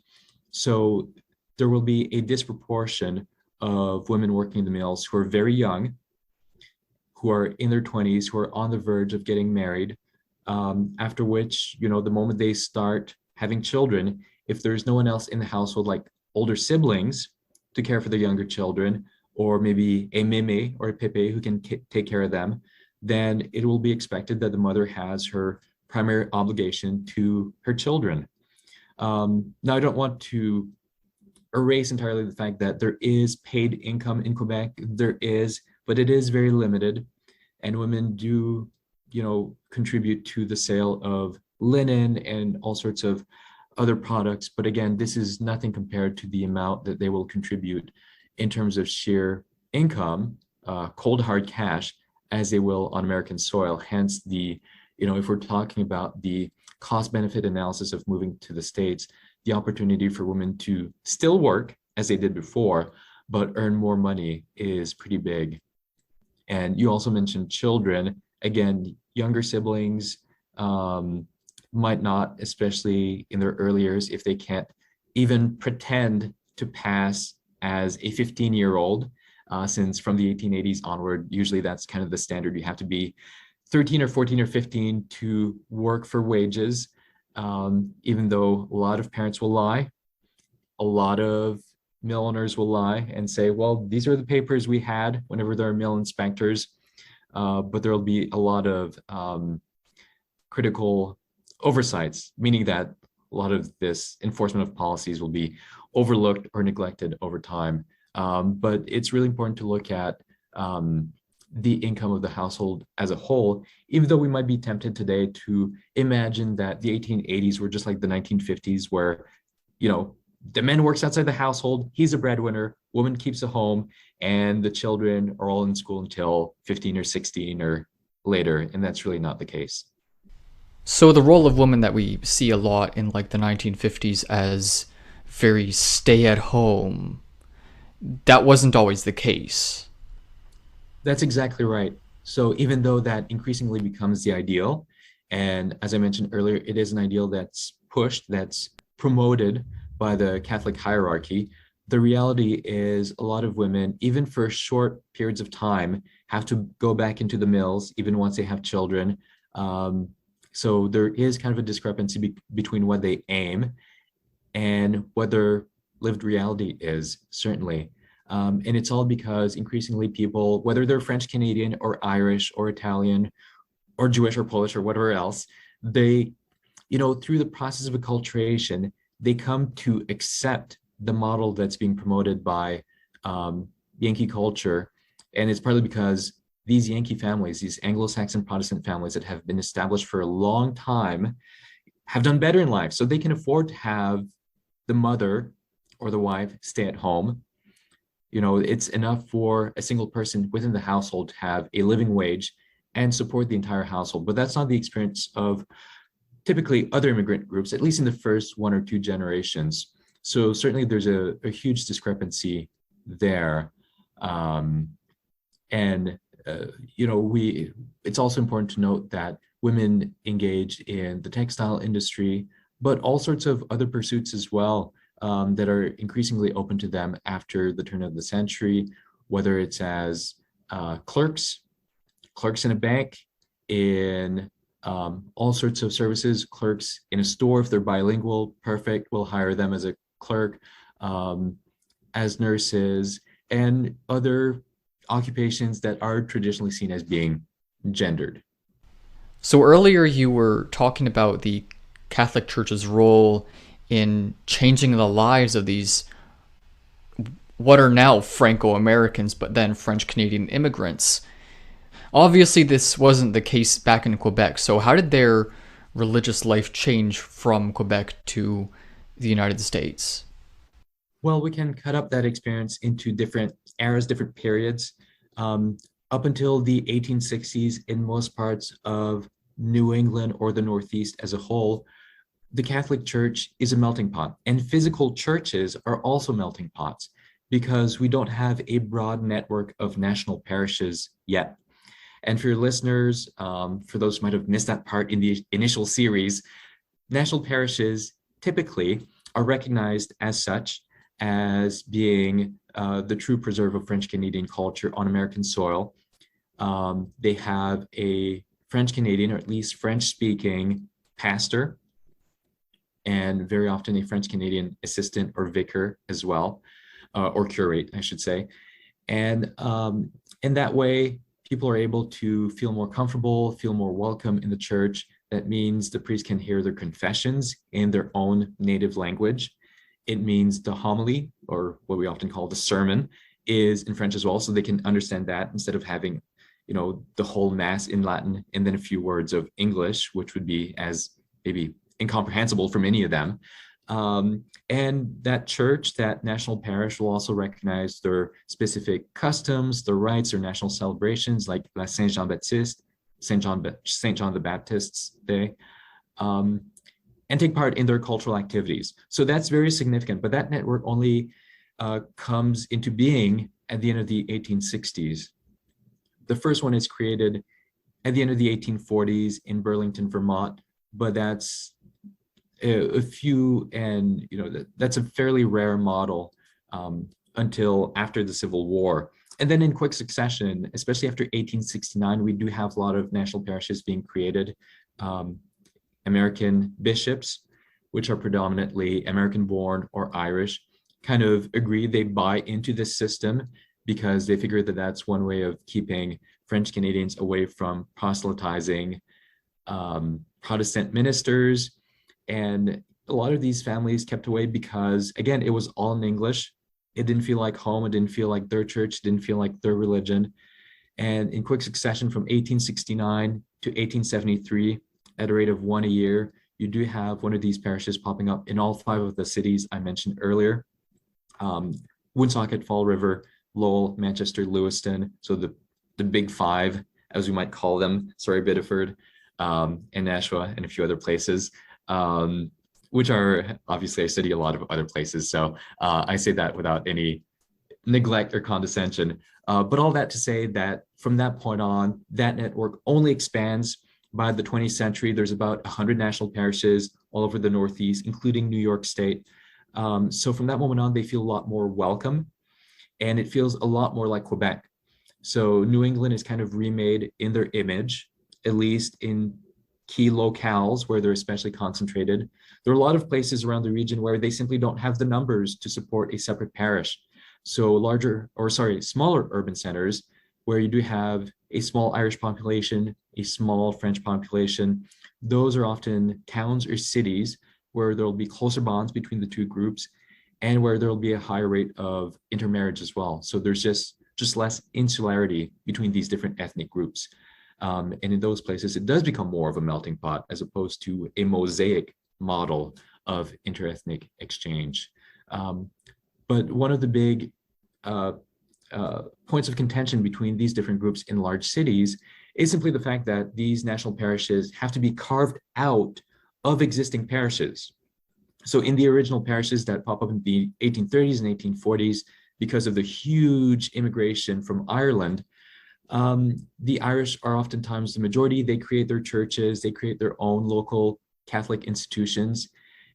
B: So there will be a disproportion of women working in the mills who are very young, who are in their 20s, who are on the verge of getting married, after which, the moment they start having children, if there's no one else in the household, like older siblings to care for their younger children, or maybe a meme or a pepe who can take care of them, then it will be expected that the mother has her primary obligation to her children. Now, I don't want to erase entirely the fact that there is paid income in Quebec. There is, but it is very limited. And women do, contribute to the sale of linen and all sorts of other products. But again, this is nothing compared to the amount that they will contribute in terms of sheer income, cold hard cash, as they will on American soil. Hence the, if we're talking about the cost benefit analysis of moving to the States, the opportunity for women to still work as they did before, but earn more money is pretty big. And you also mentioned children. Again, younger siblings might not, especially in their early years, if they can't even pretend to pass as a 15-year-old, since from the 1880s onward, usually that's kind of the standard. You have to be 13 or 14 or 15 to work for wages, even though a lot of parents will lie. A lot of mill owners will lie and say, well, these are the papers we had whenever there are mill inspectors. But there'll be a lot of critical oversights, meaning that a lot of this enforcement of policies will be overlooked or neglected over time. But it's really important to look at the income of the household as a whole, even though we might be tempted today to imagine that the 1880s were just like the 1950s, where, the man works outside the household, he's a breadwinner, woman keeps a home, and the children are all in school until 15 or 16 or later. And that's really not the case.
A: So the role of women that we see a lot in like the 1950s as very stay at home, that wasn't always the case.
B: That's exactly right. So even though that increasingly becomes the ideal, and as I mentioned earlier, it is an ideal that's pushed, that's promoted by the Catholic hierarchy, the reality is a lot of women, even for short periods of time, have to go back into the mills, even once they have children. So there is kind of a discrepancy between what they aim and what their lived reality is, certainly. And it's all because increasingly people, whether they're French Canadian or Irish or Italian or Jewish or Polish or whatever else, they, through the process of acculturation, they come to accept the model that's being promoted by Yankee culture. And it's partly because these Yankee families, these Anglo-Saxon Protestant families that have been established for a long time, have done better in life. So they can afford to have the mother or the wife stay at home. It's enough for a single person within the household to have a living wage and support the entire household. But that's not the experience of typically other immigrant groups, at least in the first one or two generations. So certainly there's a huge discrepancy there. It's also important to note that women engage in the textile industry, but all sorts of other pursuits as well, that are increasingly open to them after the turn of the century, whether it's as clerks in a bank, in all sorts of services, clerks in a store. If they're bilingual, perfect, we'll hire them as a clerk, as nurses, and other occupations that are traditionally seen as being gendered.
A: So earlier you were talking about the Catholic Church's role in changing the lives of these what are now Franco-Americans, but then French-Canadian immigrants. Obviously, this wasn't the case back in Quebec. So how did their religious life change from Quebec to the United States?
B: Well, we can cut up that experience into different eras, different periods. Up until the 1860s, in most parts of New England or the Northeast as a whole, the Catholic Church is a melting pot, and physical churches are also melting pots because we don't have a broad network of national parishes yet. And for your listeners, for those who might have missed that part in the initial series, national parishes typically are recognized as such, as being the true preserve of French Canadian culture on American soil. They have a French Canadian, or at least French speaking pastor, and very often a French Canadian assistant or vicar as well, or curate, I should say. And in that way, people are able to feel more comfortable, feel more welcome in the church. That means the priest can hear their confessions in their own native language. It means the homily, or what we often call the sermon, is in French as well, so they can understand that instead of having, the whole mass in Latin and then a few words of English, which would be as maybe incomprehensible for many of them. And that church, that national parish, will also recognize their specific customs, their rites, their national celebrations, like La Saint Jean Baptiste, Saint John the Baptist's Day. and take part in their cultural activities. So that's very significant, but that network only comes into being at the end of the 1860s. The first one is created at the end of the 1840s in Burlington, Vermont, but that's a few, and that's a fairly rare model until after the Civil War. And then in quick succession, especially after 1869, we do have a lot of national parishes being created. American bishops, which are predominantly American-born or Irish, kind of agree, they buy into this system because they figure that that's one way of keeping French Canadians away from proselytizing Protestant ministers. And a lot of these families kept away because, again, it was all in English. It didn't feel like home. It didn't feel like their church. It didn't feel like their religion. And in quick succession from 1869 to 1873, at a rate of one a year, you do have one of these parishes popping up in all 5 of the cities I mentioned earlier. Woonsocket, Fall River, Lowell, Manchester, Lewiston. So the big 5, as we might call them, sorry, Biddeford, and Nashua, and a few other places, which are, obviously, I study a lot of other places. So I say that without any neglect or condescension. But all that to say that from that point on, that network only expands. By the 20th century, there's about 100 national parishes all over the Northeast, including New York State. So from that moment on, they feel a lot more welcome, and it feels a lot more like Quebec. So New England is kind of remade in their image, at least in key locales where they're especially concentrated. There are a lot of places around the region where they simply don't have the numbers to support a separate parish. So smaller urban centers where you do have a small Irish population, a small French population, those are often towns or cities where there'll be closer bonds between the two groups and where there'll be a higher rate of intermarriage as well. So there's just less insularity between these different ethnic groups. And in those places, it does become more of a melting pot as opposed to a mosaic model of interethnic exchange. But one of the big points of contention between these different groups in large cities is simply the fact that these national parishes have to be carved out of existing parishes. So in the original parishes that pop up in the 1830s and 1840s, because of the huge immigration from Ireland, the Irish are oftentimes the majority. They create their churches, they create their own local Catholic institutions.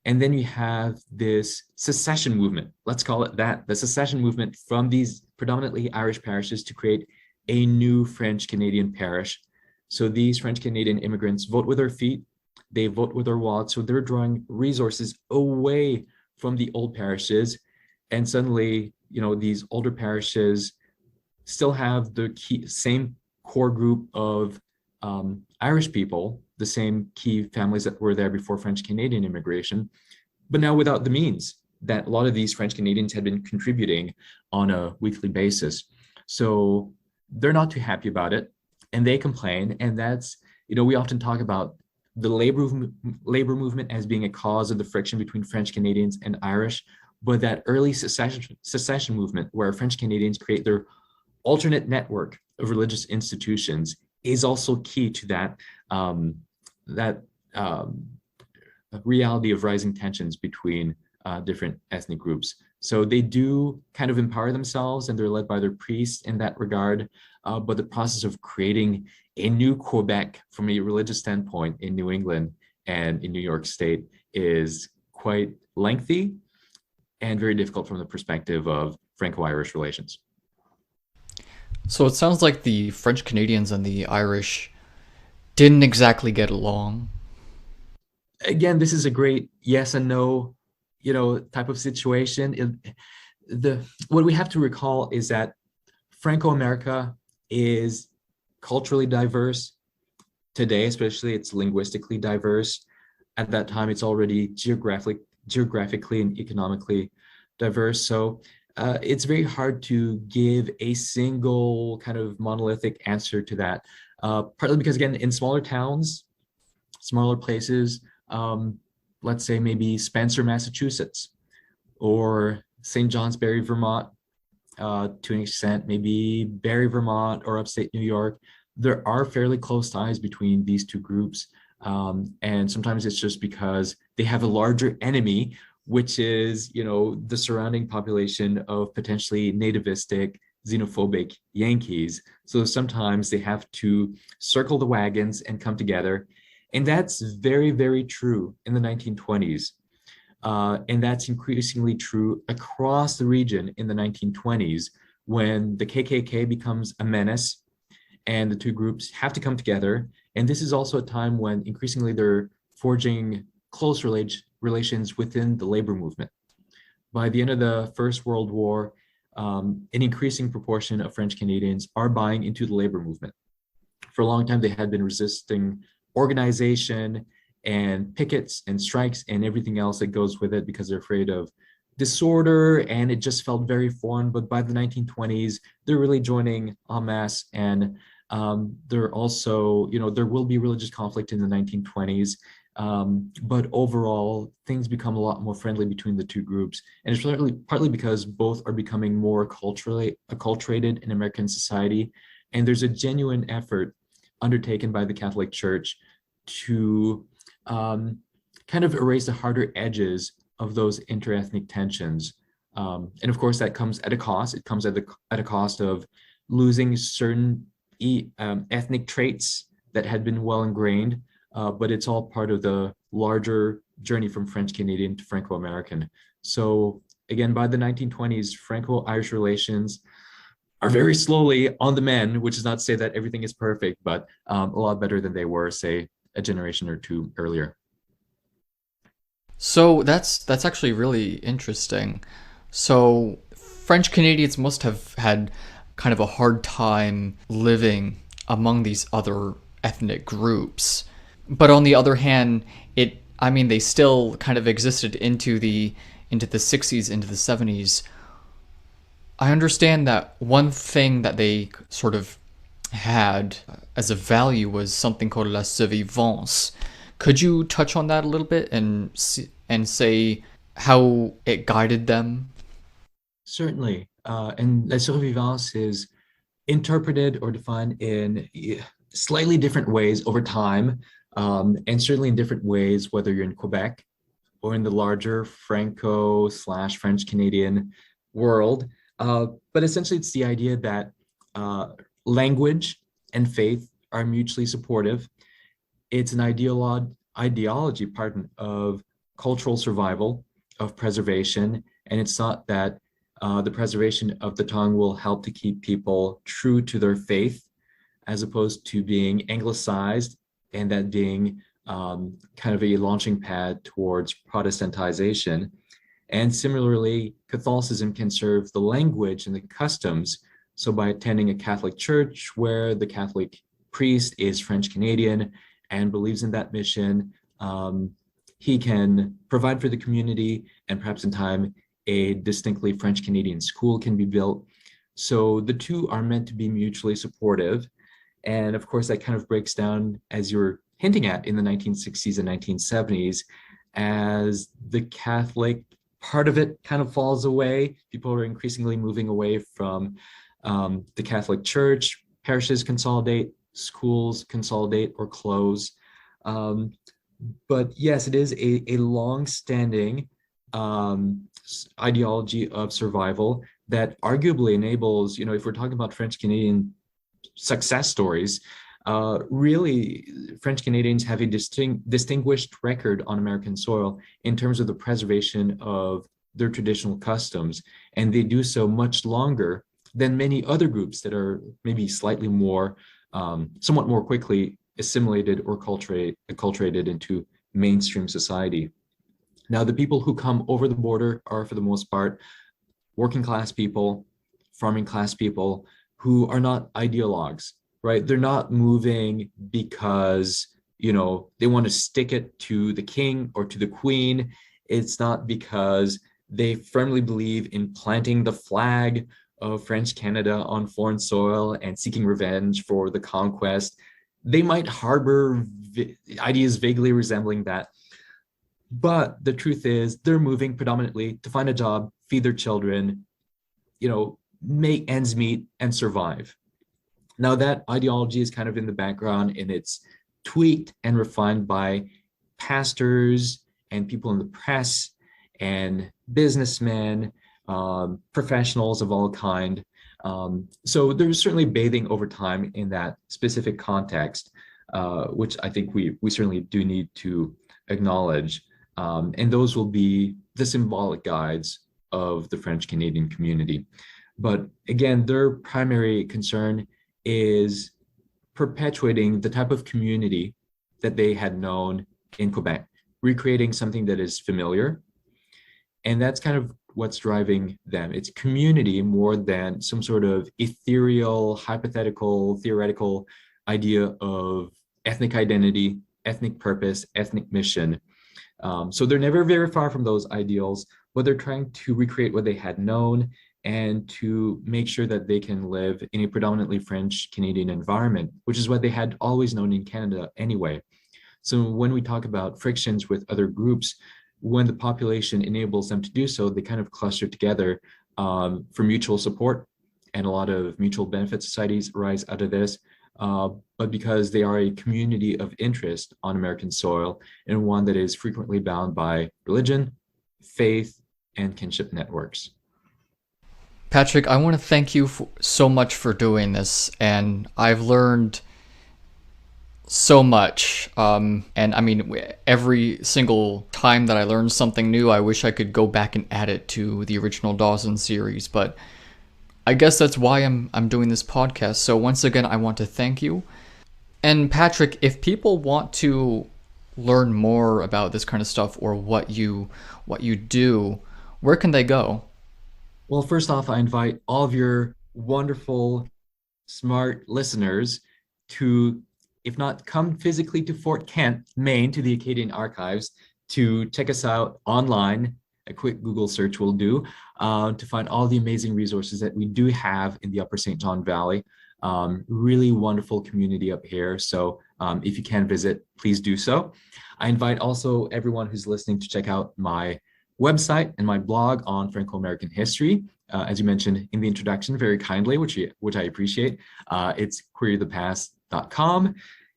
B: And then you have this secession movement, let's call it that, the secession movement from these predominantly Irish parishes to create a new French Canadian parish. So these French Canadian immigrants vote with their feet, they vote with their wallets, so they're drawing resources away from the old parishes. And suddenly, these older parishes still have the same core group of Irish people, the same key families that were there before French Canadian immigration, but now without the means that a lot of these French Canadians had been contributing on a weekly basis. So they're not too happy about it, and they complain. And that's, we often talk about the labor movement as being a cause of the friction between French Canadians and Irish, but that early secession movement where French Canadians create their alternate network of religious institutions is also key to that reality of rising tensions between different ethnic groups. So they do kind of empower themselves, and they're led by their priests in that regard. But the process of creating a new Quebec from a religious standpoint in New England and in New York State is quite lengthy and very difficult from the perspective of Franco-Irish relations.
A: So it sounds like the French Canadians and the Irish didn't exactly get along.
B: Again, this is a great yes and no, type of situation. What we have to recall is that Franco-America is culturally diverse. Today, especially, it's linguistically diverse. At that time, it's already geographically and economically diverse. So it's very hard to give a single kind of monolithic answer to that. Partly because, again, in smaller towns, smaller places, let's say maybe Spencer, Massachusetts, or St. Johnsbury, Vermont, to an extent, maybe Barrie, Vermont, or upstate New York, there are fairly close ties between these two groups. And sometimes it's just because they have a larger enemy, which is, the surrounding population of potentially nativistic, xenophobic Yankees. So sometimes they have to circle the wagons and come together. And that's very, very true in the 1920s. And that's increasingly true across the region in the 1920s when the KKK becomes a menace and the two groups have to come together. And this is also a time when increasingly they're forging close relations within the labor movement. By the end of the First World War, an increasing proportion of French Canadians are buying into the labor movement. For a long time, they had been resisting organization and pickets and strikes and everything else that goes with it because they're afraid of disorder, and it just felt very foreign. But by the 1920s, they're really joining en masse, and they're also, there will be religious conflict in the 1920s, but overall, things become a lot more friendly between the two groups, and it's partly because both are becoming more culturally acculturated in American society, and there's a genuine effort undertaken by the Catholic Church to kind of erase the harder edges of those interethnic tensions. And of course, that comes at a cost. It comes at a cost of losing certain ethnic traits that had been well ingrained, but it's all part of the larger journey from French Canadian to Franco-American. So again, by the 1920s, Franco-Irish relations are very slowly on the mend, which is not to say that everything is perfect, but a lot better than they were, say, a generation or two earlier.
A: So that's actually really interesting. So French Canadians must have had kind of a hard time living among these other ethnic groups. But on the other hand, they still kind of existed into the 60s, into the 70s. I understand that one thing that they sort of had as a value was something called la survivance. Could you touch on that a little bit and say how it guided them?
B: Certainly. And la survivance is interpreted or defined in slightly different ways over time, and certainly in different ways, whether you're in Quebec or in the larger Franco/French Canadian world. But essentially, it's the idea that language and faith are mutually supportive. It's an ideology, of cultural survival, of preservation, and it's thought that the preservation of the tongue will help to keep people true to their faith, as opposed to being anglicized, and that being kind of a launching pad towards Protestantization. And similarly, Catholicism can serve the language and the customs. So by attending a Catholic church where the Catholic priest is French Canadian and believes in that mission, he can provide for the community, and perhaps in time, a distinctly French Canadian school can be built. So the two are meant to be mutually supportive. And of course, that kind of breaks down, as you were hinting at, in the 1960s and 1970s, as the Catholic part of it kind of falls away. People are increasingly moving away from the Catholic Church. Parishes consolidate, schools consolidate or close. But yes, it is a long-standing ideology of survival that arguably enables, if we're talking about French Canadian success stories, really French Canadians have a distinguished record on American soil in terms of the preservation of their traditional customs, and they do so much longer than many other groups that are maybe slightly more, somewhat more quickly assimilated or acculturated into mainstream society. Now, the people who come over the border are, for the most part, working class people, farming class people who are not ideologues, right? They're not moving because, they want to stick it to the king or to the queen. It's not because they firmly believe in planting the flag of French Canada on foreign soil and seeking revenge for the conquest. They might harbor ideas vaguely resembling that. But the truth is, they're moving predominantly to find a job, feed their children, make ends meet and survive. Now, that ideology is kind of in the background, and it's tweaked and refined by pastors and people in the press and businessmen, professionals of all kind. So there's certainly bathing over time in that specific context, which I think we certainly do need to acknowledge. And those will be the symbolic guides of the French Canadian community. But again, their primary concern is perpetuating the type of community that they had known in Quebec, recreating something that is familiar. And that's kind of what's driving them. It's community more than some sort of ethereal, hypothetical, theoretical idea of ethnic identity, ethnic purpose, ethnic mission. So they're never very far from those ideals, but they're trying to recreate what they had known and to make sure that they can live in a predominantly French Canadian environment, which is what they had always known in Canada anyway. So when we talk about frictions with other groups, when the population enables them to do so, they kind of cluster together for mutual support, and a lot of mutual benefit societies arise out of this. But because they are a community of interest on American soil, and one that is frequently bound by religion, faith, and kinship networks.
A: Patrick, I want to thank you so much for doing this, and I've learned so much. And I mean, every single time that I learn something new, I wish I could go back and add it to the original Dawson series, but I guess that's why I'm doing this podcast. So once again, I want to thank you. And Patrick, if people want to learn more about this kind of stuff or what you do, where can they go?
B: Well, first off, I invite all of your wonderful, smart listeners to, if not come physically to Fort Kent, Maine, to the Acadian Archives, to check us out online. A quick Google search will do, to find all the amazing resources that we do have in the Upper St. John Valley. Really wonderful community up here. So if you can visit, please do so. I invite also everyone who's listening to check out my website and my blog on Franco-American history. As you mentioned in the introduction, very kindly, which I appreciate. It's querythepast.com.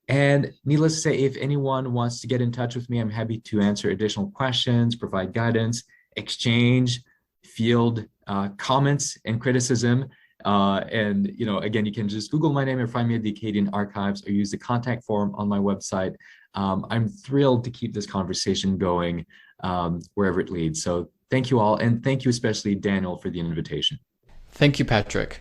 B: And needless to say, if anyone wants to get in touch with me, I'm happy to answer additional questions, provide guidance, exchange, field comments and criticism. And again, you can just Google my name or find me at the Acadian Archives, or use the contact form on my website. I'm thrilled to keep this conversation going wherever it leads. So thank you all, and thank you especially, Daniel, for the invitation.
A: Thank you, Patrick.